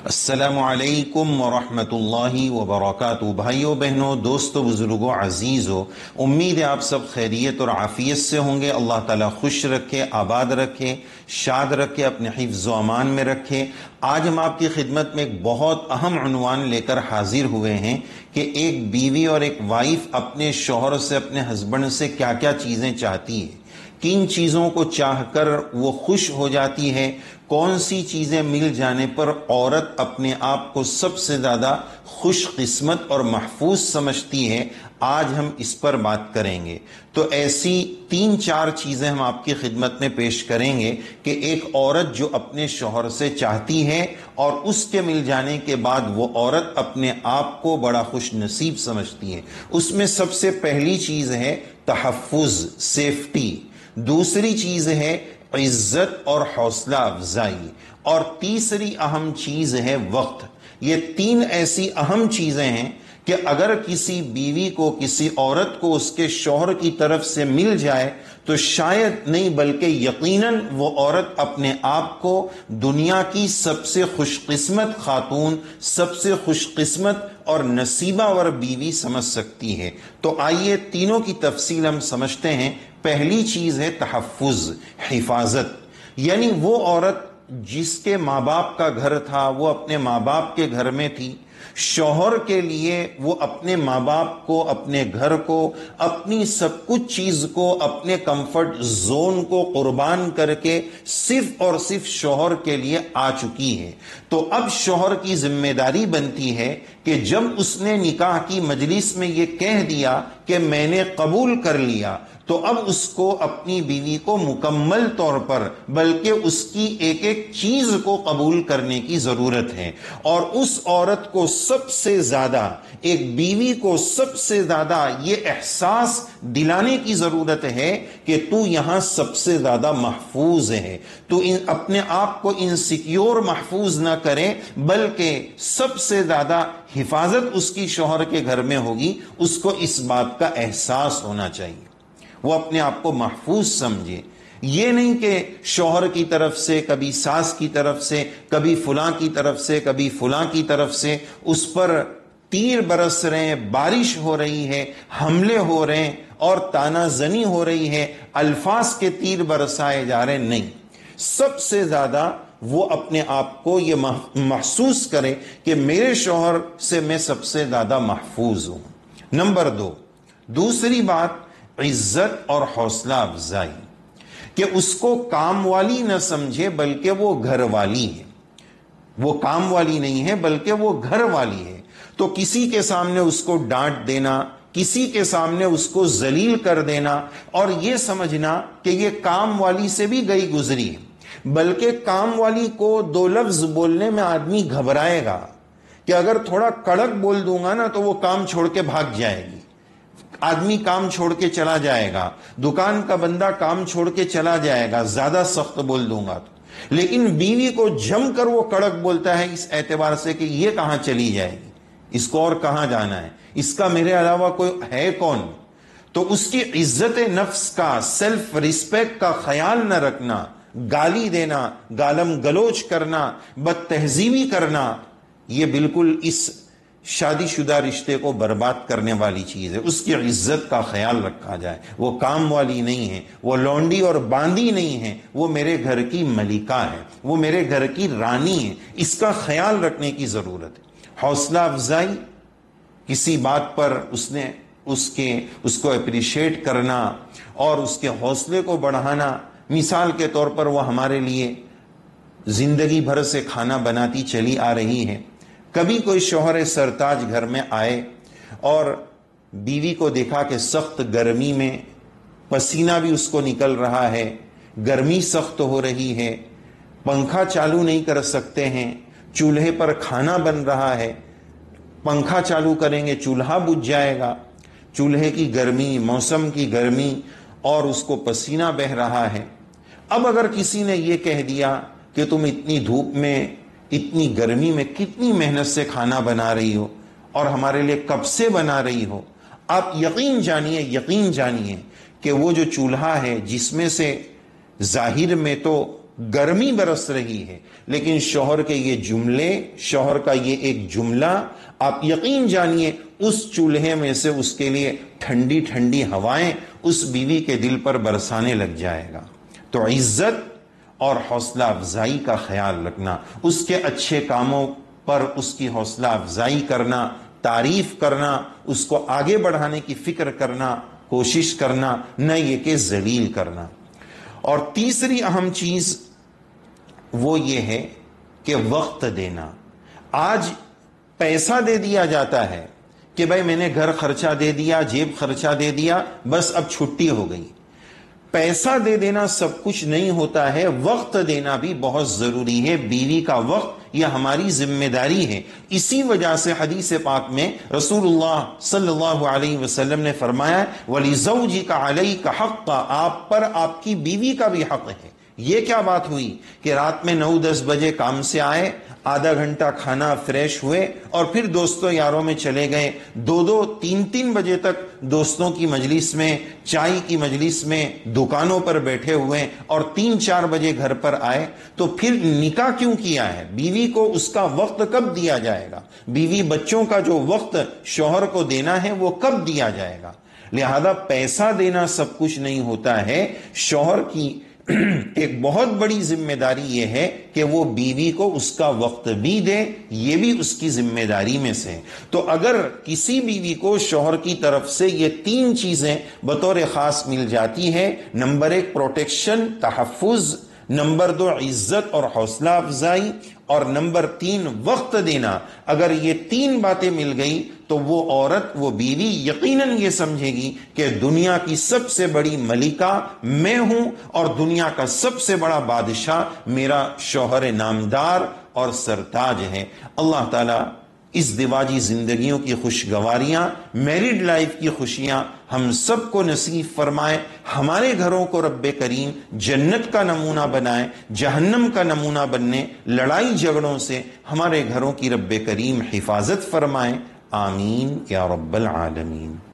السلام علیکم ورحمۃ اللہ وبرکاتہ۔ بھائیوں بہنوں، دوستوں، بزرگوں، عزیزوں، امید ہے آپ سب خیریت اور عافیت سے ہوں گے۔ اللہ تعالیٰ خوش رکھے، آباد رکھے، شاد رکھے، اپنے حفظ و امان میں رکھے۔ آج ہم آپ کی خدمت میں ایک بہت اہم عنوان لے کر حاضر ہوئے ہیں کہ ایک بیوی اور ایک وائف اپنے شوہر سے، اپنے ہسبینڈ سے کیا کیا چیزیں چاہتی ہے، کن چیزوں کو چاہ کر وہ خوش ہو جاتی ہے، کون سی چیزیں مل جانے پر عورت اپنے آپ کو سب سے زیادہ خوش قسمت اور محفوظ سمجھتی ہے۔ آج ہم اس پر بات کریں گے۔ تو ایسی 3-4 چیزیں ہم آپ کی خدمت میں پیش کریں گے کہ ایک عورت جو اپنے شوہر سے چاہتی ہے اور اس کے مل جانے کے بعد وہ عورت اپنے آپ کو بڑا خوش نصیب سمجھتی ہے۔ اس میں سب سے پہلی چیز ہے تحفظ، سیفٹی۔ دوسری چیز ہے عزت اور حوصلہ افزائی، اور تیسری اہم چیز ہے وقت۔ یہ 3 ایسی اہم چیزیں ہیں کہ اگر کسی بیوی کو، کسی عورت کو اس کے شوہر کی طرف سے مل جائے تو شاید نہیں بلکہ یقیناً وہ عورت اپنے آپ کو دنیا کی سب سے خوش قسمت خاتون، سب سے خوش قسمت اور نصیبہ ور بیوی سمجھ سکتی ہے۔ تو آئیے تینوں کی تفصیل ہم سمجھتے ہیں۔ پہلی چیز ہے تحفظ، حفاظت، یعنی وہ عورت جس کے ماں باپ کا گھر تھا، وہ اپنے ماں باپ کے گھر میں تھی، شوہر کے لیے وہ اپنے ماں باپ کو، اپنے گھر کو، اپنی سب کچھ چیز کو، اپنے کمفرٹ زون کو قربان کر کے صرف اور صرف شوہر کے لیے آ چکی ہے۔ تو اب شوہر کی ذمہ داری بنتی ہے کہ جب اس نے نکاح کی مجلس میں یہ کہہ دیا کہ میں نے قبول کر لیا، تو اب اس کو اپنی بیوی کو مکمل طور پر بلکہ اس کی ایک ایک چیز کو قبول کرنے کی ضرورت ہے۔ اور اس عورت کو سب سے زیادہ، ایک بیوی کو سب سے زیادہ یہ احساس دلانے کی ضرورت ہے کہ تو یہاں سب سے زیادہ محفوظ ہے۔ تو اپنے آپ کو انسیکیور محفوظ نہ کرے، بلکہ سب سے زیادہ حفاظت اس کی شوہر کے گھر میں ہوگی۔ اس کو اس بات کا احساس ہونا چاہیے، وہ اپنے آپ کو محفوظ سمجھے۔ یہ نہیں کہ شوہر کی طرف سے، کبھی ساس کی طرف سے، کبھی فلاں کی طرف سے، کبھی فلاں کی طرف سے اس پر تیر برس رہے ہیں، بارش ہو رہی ہے، حملے ہو رہے ہیں اور تانا زنی ہو رہی ہے، الفاظ کے تیر برسائے جا رہے ہیں۔ نہیں، سب سے زیادہ وہ اپنے آپ کو یہ محسوس کرے کہ میرے شوہر سے میں سب سے زیادہ محفوظ ہوں۔ نمبر 2، دوسری بات عزت اور حوصلہ افزائی، کہ اس کو کام والی نہ سمجھے بلکہ وہ گھر والی ہے۔ وہ کام والی نہیں ہے بلکہ وہ گھر والی ہے۔ تو کسی کے سامنے اس کو ڈانٹ دینا، کسی کے سامنے اس کو ذلیل کر دینا اور یہ سمجھنا کہ یہ کام والی سے بھی گئی گزری ہے، بلکہ کام والی کو 2 لفظ بولنے میں آدمی گھبرائے گا کہ اگر تھوڑا کڑک بول دوں گا نا تو وہ کام چھوڑ کے بھاگ جائے گی، آدمی کام چھوڑ کے چلا جائے گا، دکان کا بندہ کام چھوڑ کے چلا جائے گا زیادہ سخت بول دوں گا تو۔ لیکن بیوی کو جم کر وہ کڑک بولتا ہے اس اعتبار سے کہ یہ کہاں چلی جائے گی، اس کو اور کہاں جانا ہے، اس کا میرے علاوہ کوئی ہے کون۔ تو اس کی عزت نفس کا، سیلف ریسپیکٹ کا خیال نہ رکھنا، گالی دینا، گالم گلوچ کرنا، بد تہذیبی کرنا، یہ بالکل اس شادی شدہ رشتے کو برباد کرنے والی چیز ہے۔ اس کی عزت کا خیال رکھا جائے۔ وہ کام والی نہیں ہے، وہ لونڈی اور باندی نہیں ہے، وہ میرے گھر کی ملکہ ہے، وہ میرے گھر کی رانی ہے۔ اس کا خیال رکھنے کی ضرورت ہے۔ حوصلہ افزائی، کسی بات پر اس کو اپریشیٹ کرنا اور اس کے حوصلے کو بڑھانا۔ مثال کے طور پر وہ ہمارے لیے زندگی بھر سے کھانا بناتی چلی آ رہی ہے۔ کبھی کوئی شوہر سرتاج گھر میں آئے اور بیوی کو دیکھا کہ سخت گرمی میں پسینہ بھی اس کو نکل رہا ہے، گرمی سخت ہو رہی ہے، پنکھا چالو نہیں کر سکتے ہیں، چولہے پر کھانا بن رہا ہے، پنکھا چالو کریں گے چولہا بجھ جائے گا، چولہے کی گرمی، موسم کی گرمی اور اس کو پسینہ بہہ رہا ہے۔ اب اگر کسی نے یہ کہہ دیا کہ تم اتنی دھوپ میں، اتنی گرمی میں کتنی محنت سے کھانا بنا رہی ہو اور ہمارے لیے کب سے بنا رہی ہو، آپ یقین جانیے کہ وہ جو چولہا ہے جس میں سے ظاہر میں تو گرمی برس رہی ہے، لیکن شوہر کے یہ جملے، شوہر کا یہ ایک جملہ، آپ یقین جانیے اس چولہے میں سے اس کے لیے ٹھنڈی ٹھنڈی ہوائیں اس بیوی کے دل پر برسانے لگ جائے گا۔ تو عزت اور حوصلہ افزائی کا خیال رکھنا، اس کے اچھے کاموں پر اس کی حوصلہ افزائی کرنا، تعریف کرنا، اس کو آگے بڑھانے کی فکر کرنا، کوشش کرنا، نہ یہ کہ ذلیل کرنا۔ اور تیسری اہم چیز وہ یہ ہے کہ وقت دینا۔ آج پیسہ دے دیا جاتا ہے کہ بھائی میں نے گھر خرچہ دے دیا، جیب خرچہ دے دیا، بس اب چھٹی ہو گئی۔ پیسہ دے دینا سب کچھ نہیں ہوتا ہے، وقت دینا بھی بہت ضروری ہے۔ بیوی کا وقت یہ ہماری ذمہ داری ہے۔ اسی وجہ سے حدیث پاک میں رسول اللہ صلی اللہ علیہ وسلم نے فرمایا وَلِزَوْجِكَ عَلَيْكَ حَقًّا، آپ پر آپ کی بیوی کا بھی حق ہے۔ یہ کیا بات ہوئی کہ رات میں 9-10 بجے کام سے آئے، آدھا گھنٹہ کھانا، فریش ہوئے اور پھر دوستوں یاروں میں چلے گئے، 2-2 3-3 بجے تک دوستوں کی مجلس میں، چائے کی مجلس میں، دکانوں پر بیٹھے ہوئے اور 3-4 بجے گھر پر آئے، تو پھر نکاح کیوں کیا ہے؟ بیوی کو اس کا وقت کب دیا جائے گا؟ بیوی بچوں کا جو وقت شوہر کو دینا ہے وہ کب دیا جائے گا؟ لہذا پیسہ دینا سب کچھ نہیں ہوتا ہے۔ شوہر کی ایک بہت بڑی ذمہ داری یہ ہے کہ وہ بیوی کو اس کا وقت بھی دے، یہ بھی اس کی ذمہ داری میں سے۔ تو اگر کسی بیوی کو شوہر کی طرف سے یہ 3 چیزیں بطور خاص مل جاتی ہے، نمبر 1 پروٹیکشن، تحفظ، نمبر 2 عزت اور حوصلہ افزائی، اور نمبر 3 وقت دینا، اگر یہ 3 باتیں مل گئی تو وہ عورت، وہ بیوی یقیناً یہ سمجھے گی کہ دنیا کی سب سے بڑی ملکہ میں ہوں اور دنیا کا سب سے بڑا بادشاہ میرا شوہر نامدار اور سرتاج ہے۔ اللہ تعالیٰ اس دیواجی زندگیوں کی خوشگواریاں، میریڈ لائف کی خوشیاں ہم سب کو نصیب فرمائے، ہمارے گھروں کو رب کریم جنت کا نمونہ بنائے، جہنم کا نمونہ بننے، لڑائی جھگڑوں سے ہمارے گھروں کی رب کریم حفاظت فرمائے۔ آمین یا رب العالمین۔